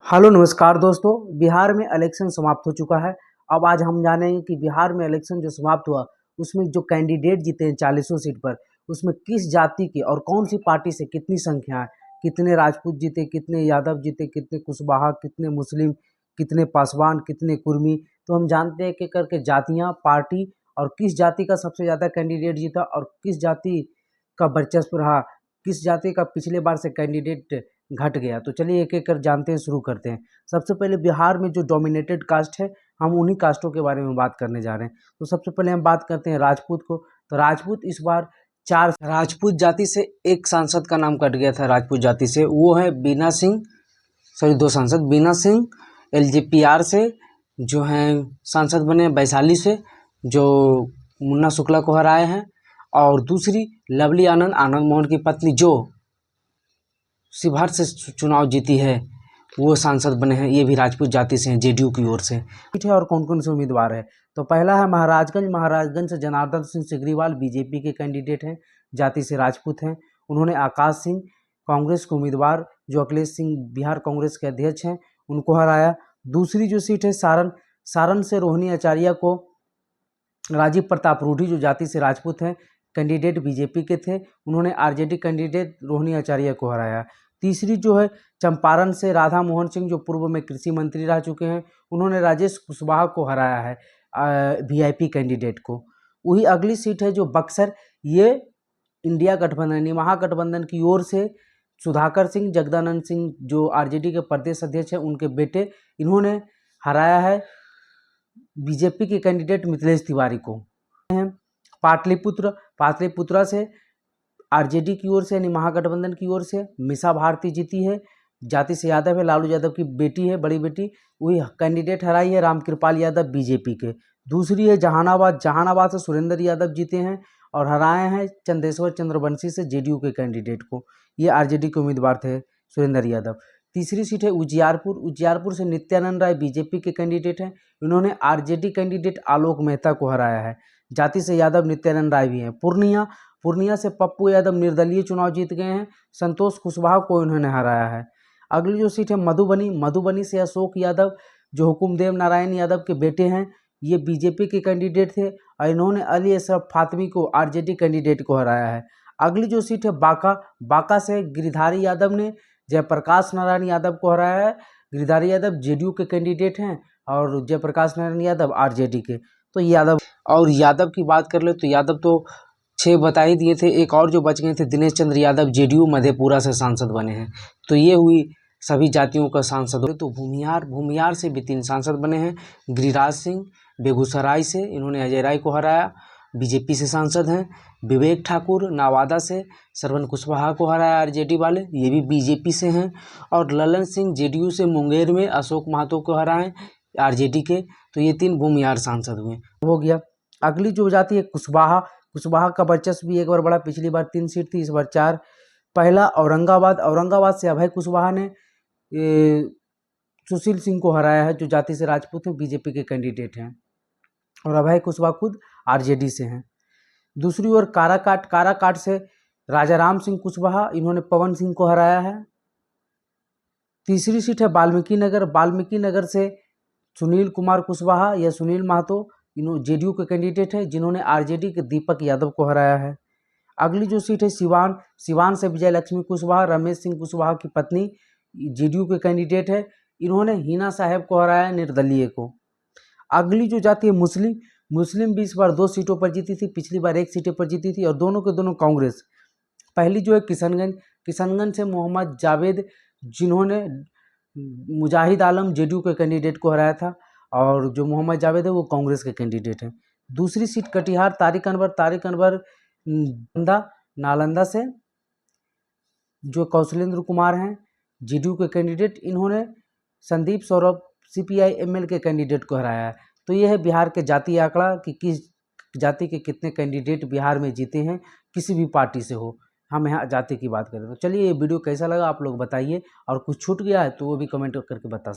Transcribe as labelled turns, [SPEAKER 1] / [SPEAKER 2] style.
[SPEAKER 1] Hello नमस्कार दोस्तों। बिहार में इलेक्शन समाप्त हो चुका है। अब आज हम जानेंगे कि बिहार में इलेक्शन जो समाप्त हुआ उसमें जो कैंडिडेट जीते हैं 40 सीट पर, उसमें किस जाति के और कौन सी पार्टी से कितनी संख्या है, कितने राजपूत जीते, कितने यादव जीते, कितने कुशवाहा, कितने मुस्लिम, कितने पासवान, कितने कुर्मी। तो हम जानते हैं कि करके जातियाँ, पार्टी और किस जाति का सबसे ज़्यादा कैंडिडेट जीता और किस जाति का वर्चस्व रहा, किस जाति का पिछले बार से कैंडिडेट घट गया। तो चलिए एक एक कर जानते हैं, शुरू करते हैं। सबसे पहले बिहार में जो डोमिनेटेड कास्ट है, हम उन्हीं कास्टों के बारे में बात करने जा रहे हैं। तो सबसे पहले हम बात करते हैं राजपूत को। तो राजपूत इस बार 4 राजपूत जाति से एक सांसद का नाम कट गया था राजपूत जाति से, वो है बीना सिंह, सॉरी 2 सांसद, बीना सिंह एलजेपीआर से जो हैं सांसद बने, वैशाली से जो मुन्ना शुक्ला को हराए हैं, और दूसरी लवली आनंद, आनंद मोहन की पत्नी जो शिवहर से चुनाव जीती है, वो सांसद बने हैं। ये भी राजपूत जाति से हैं, जेडीयू की ओर से। ठीक है, और कौन कौन से उम्मीदवार है? तो पहला है महाराजगंज से जनार्दन सिंह सिग्रीवाल, बीजेपी के कैंडिडेट हैं, जाति से राजपूत हैं। उन्होंने आकाश सिंह, कांग्रेस के उम्मीदवार जो अखिलेश सिंह बिहार कांग्रेस के अध्यक्ष हैं, उनको हराया। दूसरी जो सीट है सारण से रोहिणी आचार्य को राजीव प्रताप रूढ़ी जो जाति से राजपूत हैं, कैंडिडेट बीजेपी के थे, उन्होंने आरजेडी कैंडिडेट रोहिणी आचार्य को हराया। तीसरी जो है चंपारण से राधा मोहन सिंह जो पूर्व में कृषि मंत्री रह चुके हैं, उन्होंने राजेश कुशवाहा को हराया है, वीआईपी कैंडिडेट को। वही अगली सीट है जो बक्सर, ये इंडिया गठबंधन, महागठबंधन की ओर से सुधाकर सिंह, जगदानंद सिंह जो आरजेडी के प्रदेश अध्यक्ष हैं, उनके बेटे, इन्होंने हराया है बीजेपी के कैंडिडेट मिथिलेश तिवारी को। पाटलिपुत्रा से आरजेडी की ओर से यानी महागठबंधन की ओर से मीसा भारती जीती है, जाति से यादव है, लालू यादव की बेटी है, बड़ी बेटी। वही कैंडिडेट हराई है रामकृपाल यादव बीजेपी के। दूसरी है जहानाबाद से सुरेंद्र यादव जीते हैं और हराए हैं चंदेश्वर चंद्रवंशी से, जेडीयू के कैंडिडेट को। ये आरजेडी के उम्मीदवार थे सुरेंद्र यादव। तीसरी सीट है उजियारपुर से नित्यानंद राय बीजेपी के कैंडिडेट हैं, इन्होंने आरजेडी कैंडिडेट आलोक मेहता को हराया है, जाति से यादव नित्यानंद राय भी हैं। पूर्णिया से पप्पू यादव निर्दलीय चुनाव जीत गए हैं, संतोष कुशवाहा को इन्होंने हराया है। अगली जो सीट है मधुबनी से अशोक यादव जो हुकुमदेव नारायण यादव के बेटे हैं, ये बीजेपी के कैंडिडेट थे और इन्होंने अली अशरफ फातमी को आरजेडी कैंडिडेट को हराया है। अगली जो सीट है बांका से गिरिधारी यादव ने जयप्रकाश नारायण यादव को हराया है। गिरिधारी यादव जेडीयू के कैंडिडेट हैं और जयप्रकाश नारायण यादव आरजेडी के। तो यादव की बात कर ले तो यादव तो 6 बता ही दिए थे, एक और जो बच गए थे दिनेश चंद्र यादव, जेडीयू मधेपुरा से सांसद बने हैं। तो ये हुई सभी जातियों का सांसद। तो भूमिहार से भी 3 सांसद बने हैं, गिरिराज सिंह बेगूसराय से, इन्होंने अजय राय को हराया, बीजेपी से सांसद हैं। विवेक ठाकुर नवादा से श्रवण कुशवाहा को हराया, आरजेडी वाले, ये भी बीजेपी से हैं। और ललन सिंह जेडीयू से मुंगेर में अशोक महतो को हराए, आरजेडी के। तो ये 3 भूमिहार सांसद हुए, हो गया। अगली जो जाति है कुशवाहा का वर्चस्व भी एक बार बढ़ा, पिछली बार 3 सीट थी, इस बार 4। पहला औरंगाबाद से अभय कुशवाहा ने सुशील सिंह को हराया है, जो जाति से राजपूत हैं, बीजेपी के कैंडिडेट हैं, और अभय कुशवाहा खुद आरजेडी से हैं। दूसरी ओर काराकाट से राजाराम सिंह कुशवाहा, इन्होंने पवन सिंह को हराया है। तीसरी सीट है वाल्मीकि नगर से सुनील कुमार कुशवाहा या सुनील महतो, इन्होंने जेडीयू के कैंडिडेट है, जिन्होंने आरजेडी के दीपक यादव को हराया है। अगली जो सीट है सिवान से विजय लक्ष्मी कुशवाहा, रमेश सिंह कुशवाहा की पत्नी, जेडीयू के कैंडिडेट है, इन्होंने हिना साहब को हराया, निर्दलीय को। अगली जो जाति है मुस्लिम भी इस बार 2 सीटों पर जीती थी, पिछली बार 1 सीट पर जीती थी, और दोनों के दोनों कांग्रेस। पहली जो है किशनगंज से मोहम्मद जावेद, जिन्होंने मुजाहिद आलम जेडीयू के कैंडिडेट को हराया था, और जो मोहम्मद जावेद है वो कांग्रेस के कैंडिडेट हैं। दूसरी सीट कटिहार तारिक अनवर नालंदा से जो कौशलेंद्र कुमार हैं, जेडीयू के कैंडिडेट, इन्होंने संदीप सौरभ सीपीआई एमएल के कैंडिडेट को हराया है। तो ये है बिहार के जाति आंकड़ा कि किस जाति के कितने कैंडिडेट बिहार में जीते हैं, किसी भी पार्टी से हो। हम यहाँ जाति की बात करें तो चलिए, ये वीडियो कैसा लगा आप लोग बताइए, और कुछ छूट गया है तो वो भी कमेंट करके बता